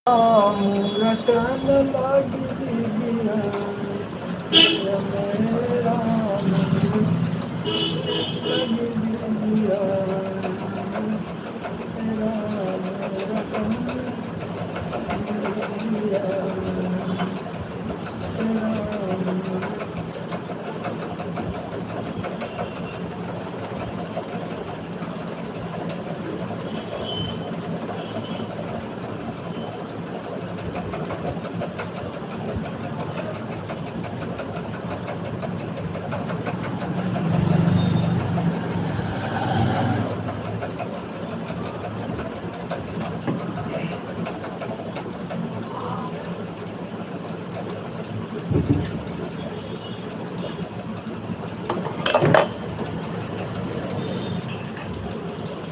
राम रटन लागी दिया राम लगी दिया राम रटन दिया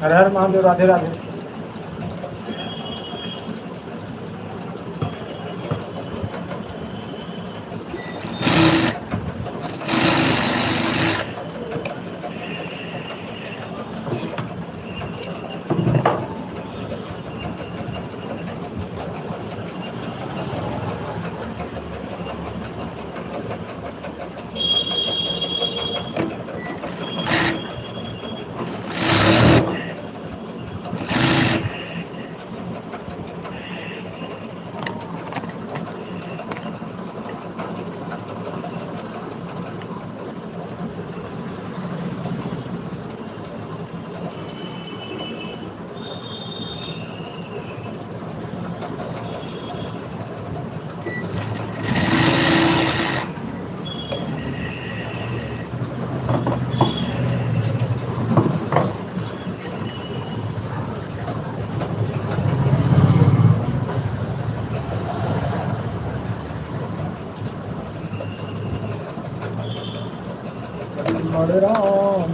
हर हर महादेव राधे राधे लक्ष्मण राम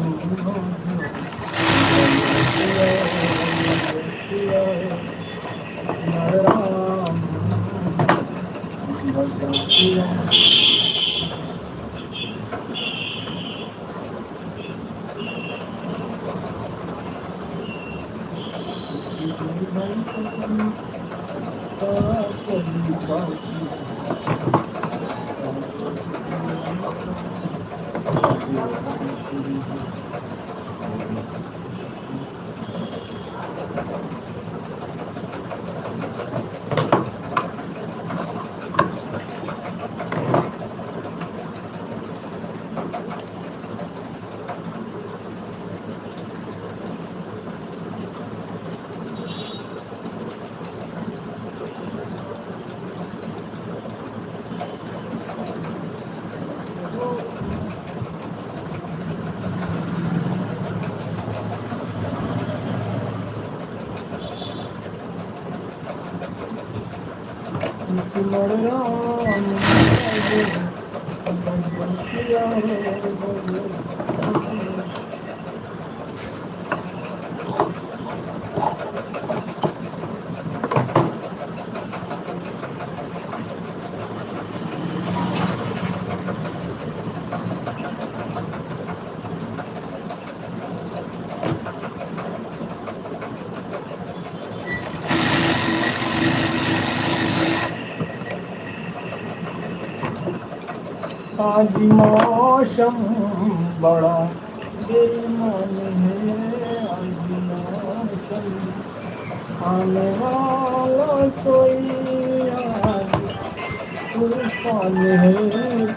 लक्ष्मण राम लक्ष्मण राम आज मौसम बड़ा बेईमान है आज मौसम आने वाला कोई आज तूफान है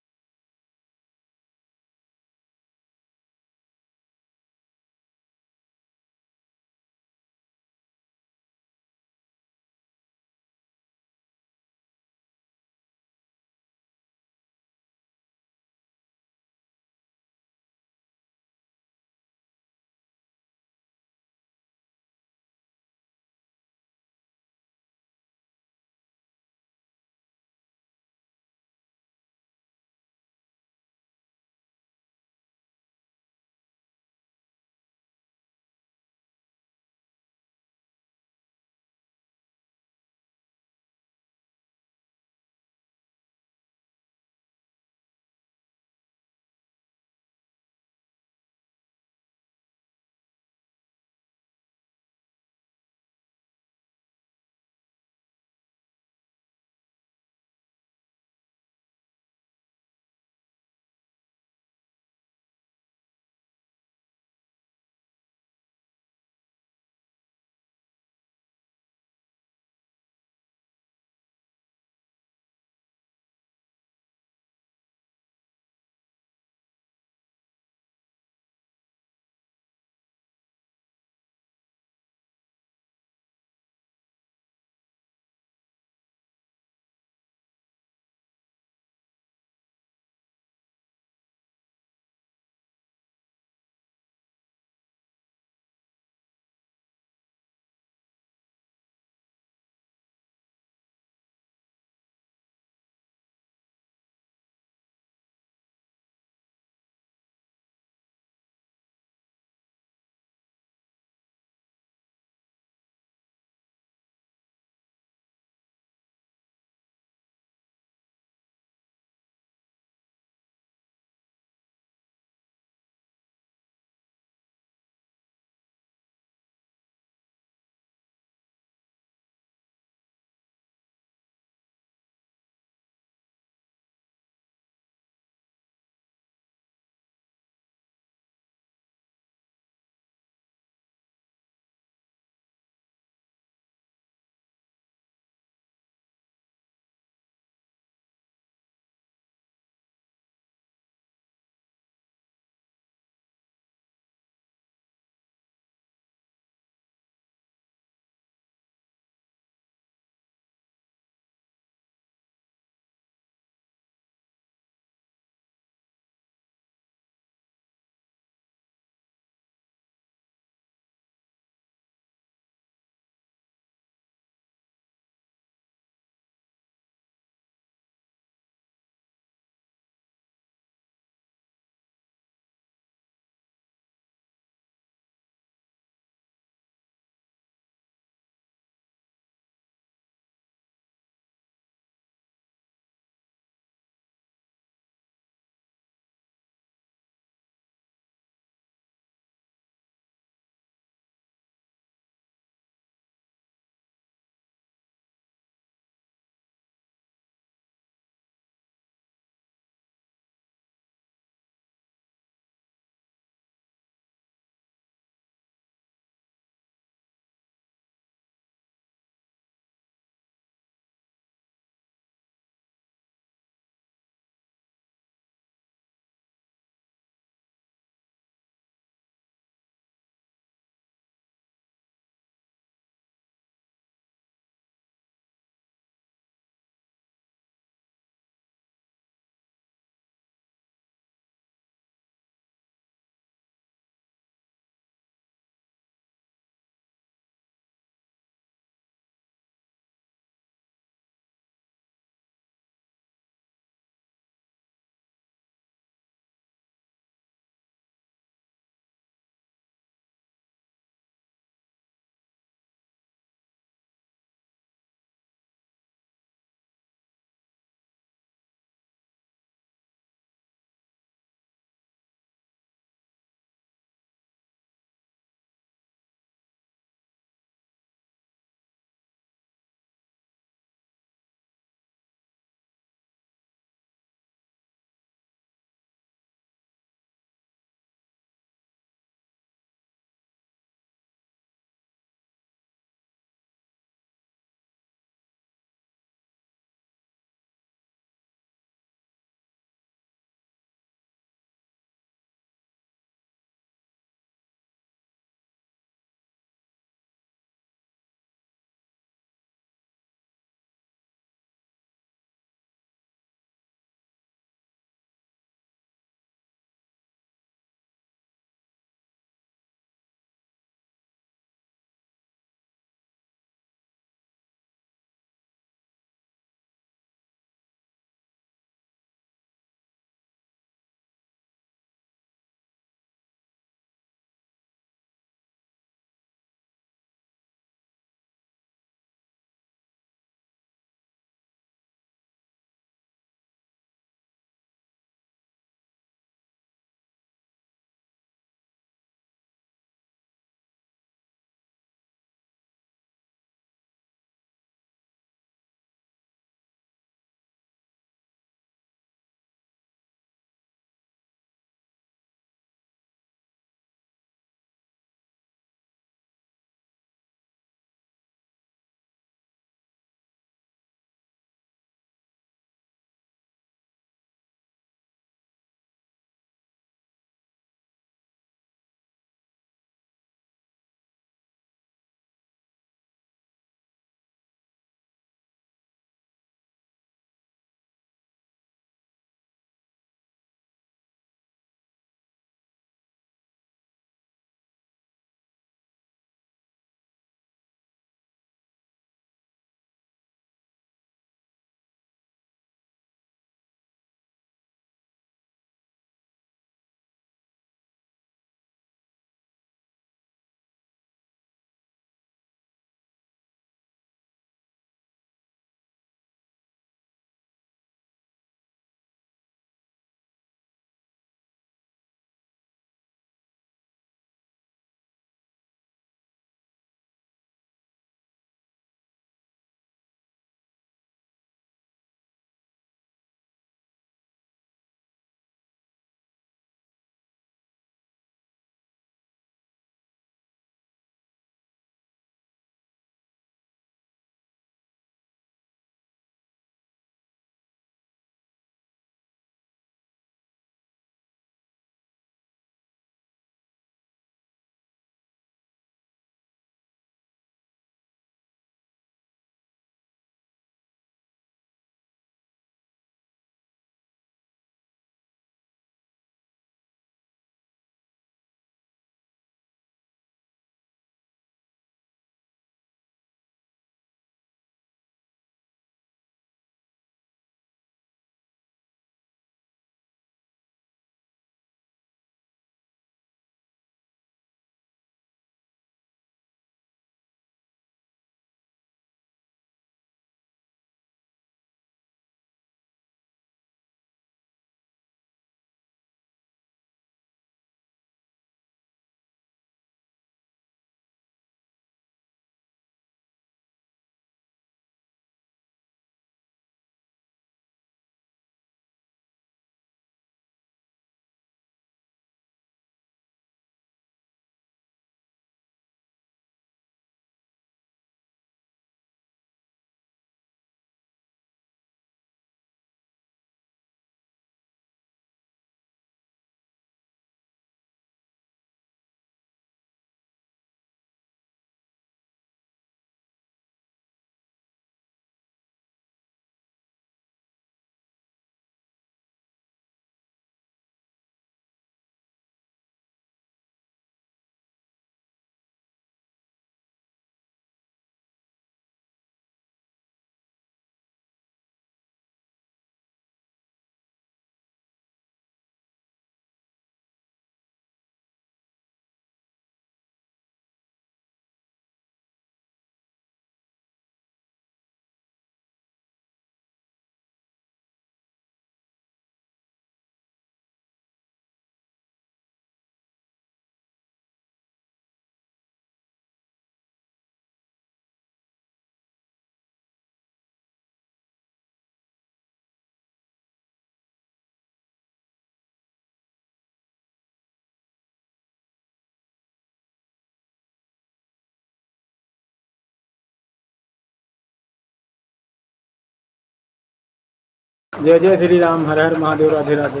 जय जय श्री राम, हर हर महादेव, राधे राधे।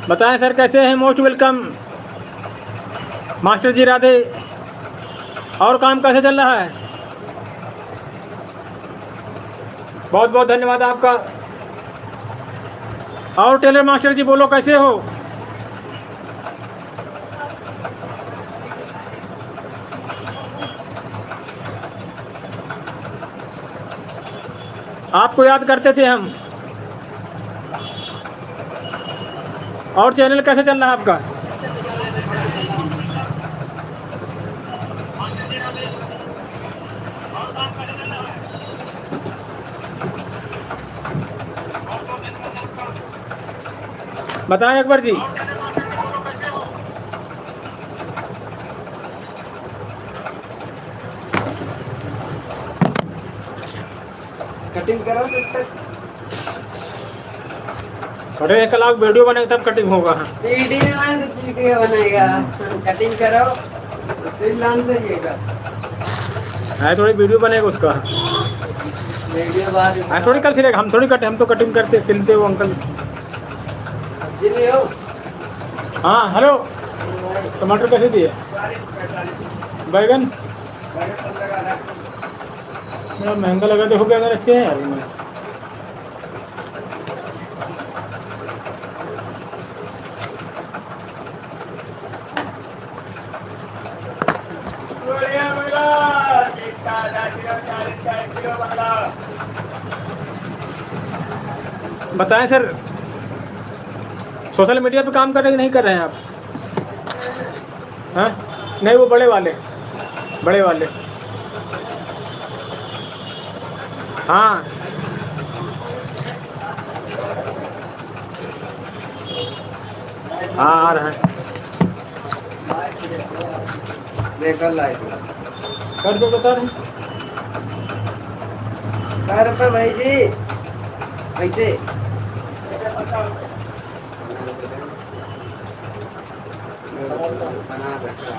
बताएं सर कैसे हैं? मोस्ट वेलकम मास्टर जी, राधे। और काम कैसे चल रहा है? बहुत बहुत धन्यवाद आपका। और टेलर मास्टर जी बोलो कैसे हो? आपको याद करते थे हम। और चैनल कैसे चल रहा है आपका? बताएं अकबर जी। कटिंग करो तब तक। अरे कल आप वीडियो बनेंगे तब कटिंग होगा। वीडियो बनेगा, कटिंग करो सिल लान सकेगा। है थोड़ी वीडियो बनेगा उसका। वीडियो बाद है थोड़ी कल सिलेगा, हम थोड़ी कटे, हम तो कटिंग करते सिलते हो अंकल। हो। हाँ हेलो, टमाटर कैसे दिए? बैगन मेरा महंगा लगा, देखो बैगन अच्छे हैं यार इनमें। बताएं सर, सोशल मीडिया पे काम कर रहे हैं कि नहीं कर रहे हैं आप? हाँ नहीं, वो बड़े वाले, बड़े वाले। हाँ हाँ आ रहा है। देखो लाइव कर दो, बता रहे हैं। घर पे भाई जी कैसे बना रखा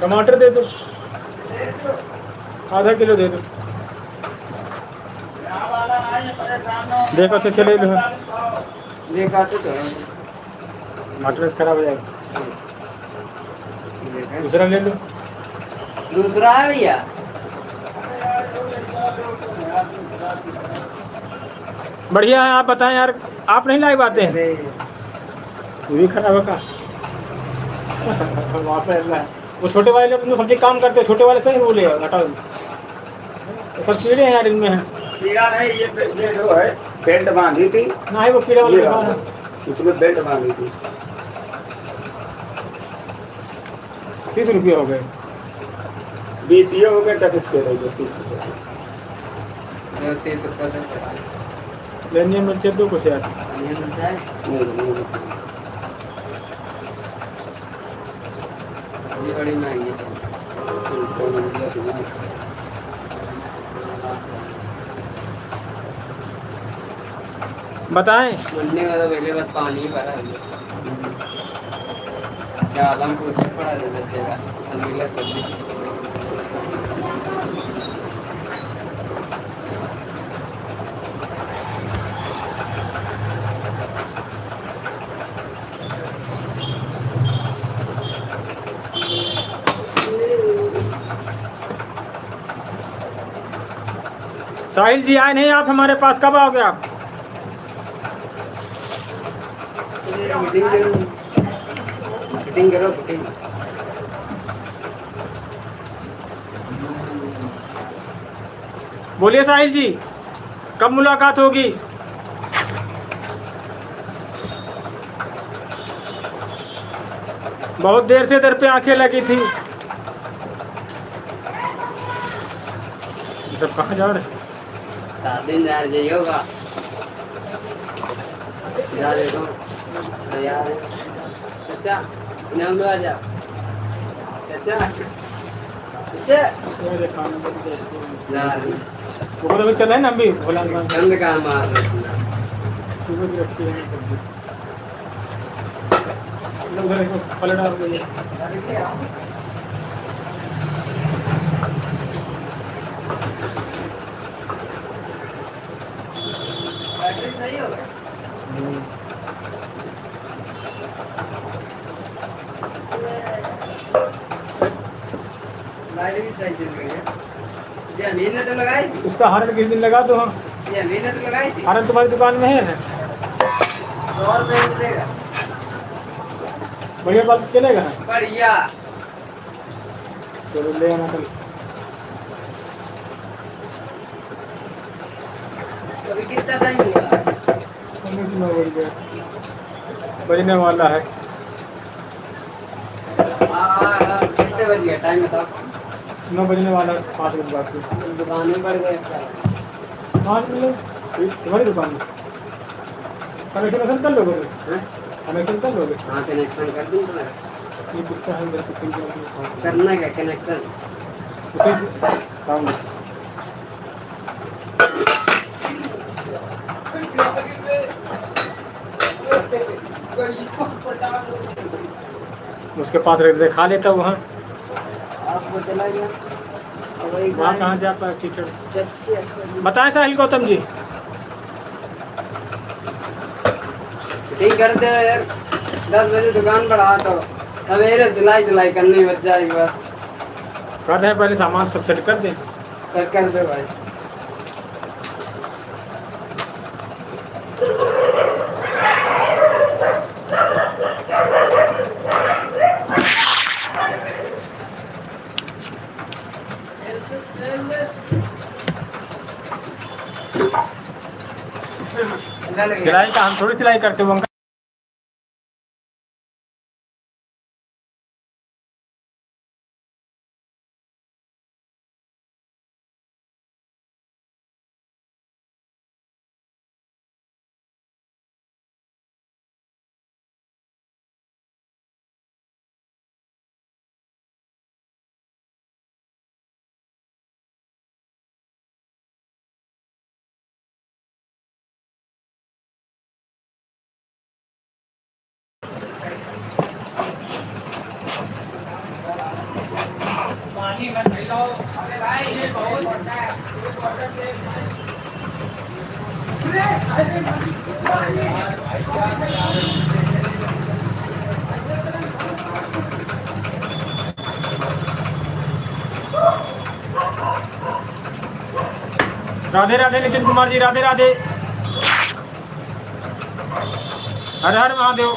टमाटर दे दो, आधा किलो दे दो। देखो तो चले लो, देखा तो टमाटर खराब हो जाएगा, दूसरा ले लो। दूसरा है भैया। बढ़िया है, आप बताएं यार, आप नहीं लाइव आते हैं? ये भी खराब होगा। वहाँ पे वो छोटे वाले तुम सब्जी काम करते हो, छोटे वाले सही बोले हटाओ। तो सब कीड़े हैं यार इनमें। हैं कीड़ा नहीं, ये जो है बेल्ट बांधी थी ना, है वो कीड़े वाले है। उसमें बेल्ट बांधी थी। 30 रुपये हो गए, 20 ये हो गए, 10 इसके रह गए, 30 रुपये। लेनी मिर्चे दो कुछ यार। ये बड़ी महंगी है। बताएं। मंडी में तो पहले बात पानी ही भरा है। क्या आलम को पड़ा दे देगा अगला सब्जी। साहिल जी आए नहीं आप हमारे पास, कब आओगे आप? फिटिंग करो फिटिंग। बोलिए साहिल जी, कब मुलाकात होगी? बहुत देर से दर पे आंखें लगी थी। सब कहाँ जा रहे? दिन यार यही होगा यार। देखो यार चाचा इनाम लो, आजा चाचा चाचा यार। वो तो चल है ना, हम भी भोला गंद का मार सुबह की रखी है उधर पलटा हो गई। सही होगा। लाइट भी सही चल रही है। ये मैंने तो लगाई थी। उसका हारन किस दिन लगा दो। हाँ, ये मैंने तो लगाई थी। हारन तुम्हारी दुकान में है ना? 100 रुपये में मिलेगा। बढ़िया बात चलेगा ना? बढ़िया। चलो ले आना कल। अभी कितना टाइम हुआ? बजने वाला है। हाँ कितने बज गया टाइम बताओ? 9 बजने वाला है, 5 मिनट बाद की। दुकान में बढ़ गए। 5 मिनट तुम्हारी दुकान में कनेक्शन कर लोगे? कनेक्शन कर लोगे? हाँ कनेक्शन कर दूँ तुम्हारा। ये कितना है इधर? करना क्या कनेक्शन? साउंड उसके पास रख दे, खा लेता वहाँ। आपको चला गया वहाँ कहाँ जा पाए टीचर? बताएं साहिल गौतम जी। ठीक कर दे यार। 10 बजे दुकान बढ़ा तो सवेरे सिलाई करनी बच जाएगी बस। कर रहे हैं, पहले सामान सब सेट कर दें। कर दे भाई। सिलाई का हम थोड़ी सिलाई करते हैं। पानी मत लो। अरे भाई ये बहुत बड़ा है। राधे राधे नितिन कुमार जी, राधे राधे। हर हर महादेव।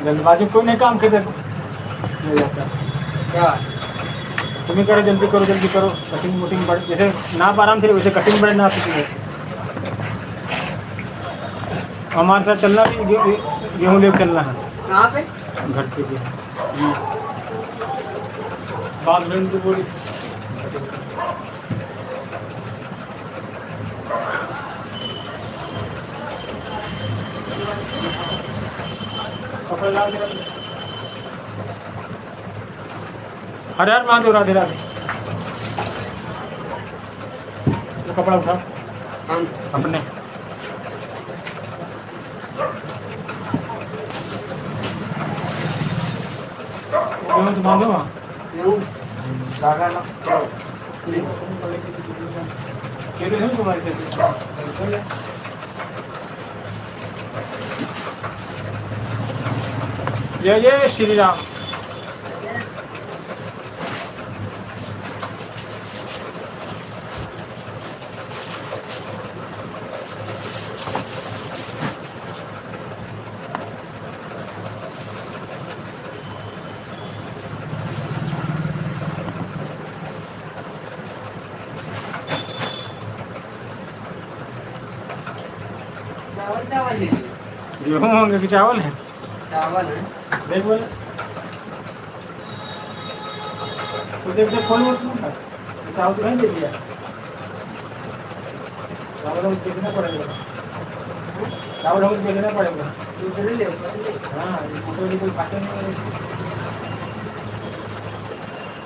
जल्दबाजी कोई नहीं काम करते क्या तुम ही करो, जल्दी करो जल्दी करो। कटिंग वटिंग बढ़, जैसे नाप आराम से वैसे कटिंग बढ़े ना है। हमारे साथ चलना भी, गेहूँ लेकर चलना है। कहाँ पे? घर पे भी बात बहन की बोली। हर हर महादेव, राधे राधे। वो कपड़ा उठा अपने। गेहूँ तो बांधो वहाँ। क्यों? कहते हैं तुम्हारे से जय जय श्री राम। चावल चावल ले लीजिए। गेहूँ होंगे कि चावल है? चावल है। देख बोले तो देख देख खोल मत ना चावल तो नहीं दे दिया। चावल हमको बेचना पड़ेगा। चावल हमको बेचना पड़ेगा। दूसरे ले ऊपर ले। हाँ ये फोटो भी कोई खाते नहीं है।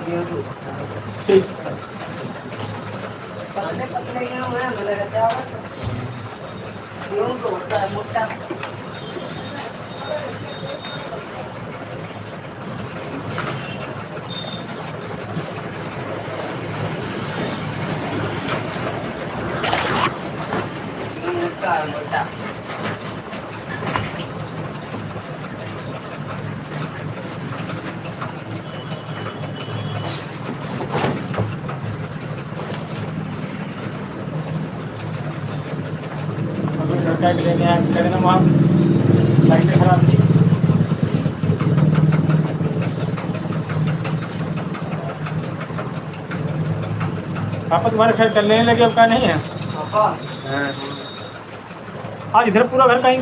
गेहूं ठीक पतले पतले गेहूं है मिलेगा चावल। गेहूं तो होता है मोटा। मोटा है मोटा। लड़का के लेने आए कह देना वहाँ लाइटें खराब थी। पापा तुम्हारे खैर चलने लगे अब का नहीं है? पापा आज इधर पूरा घर कहीं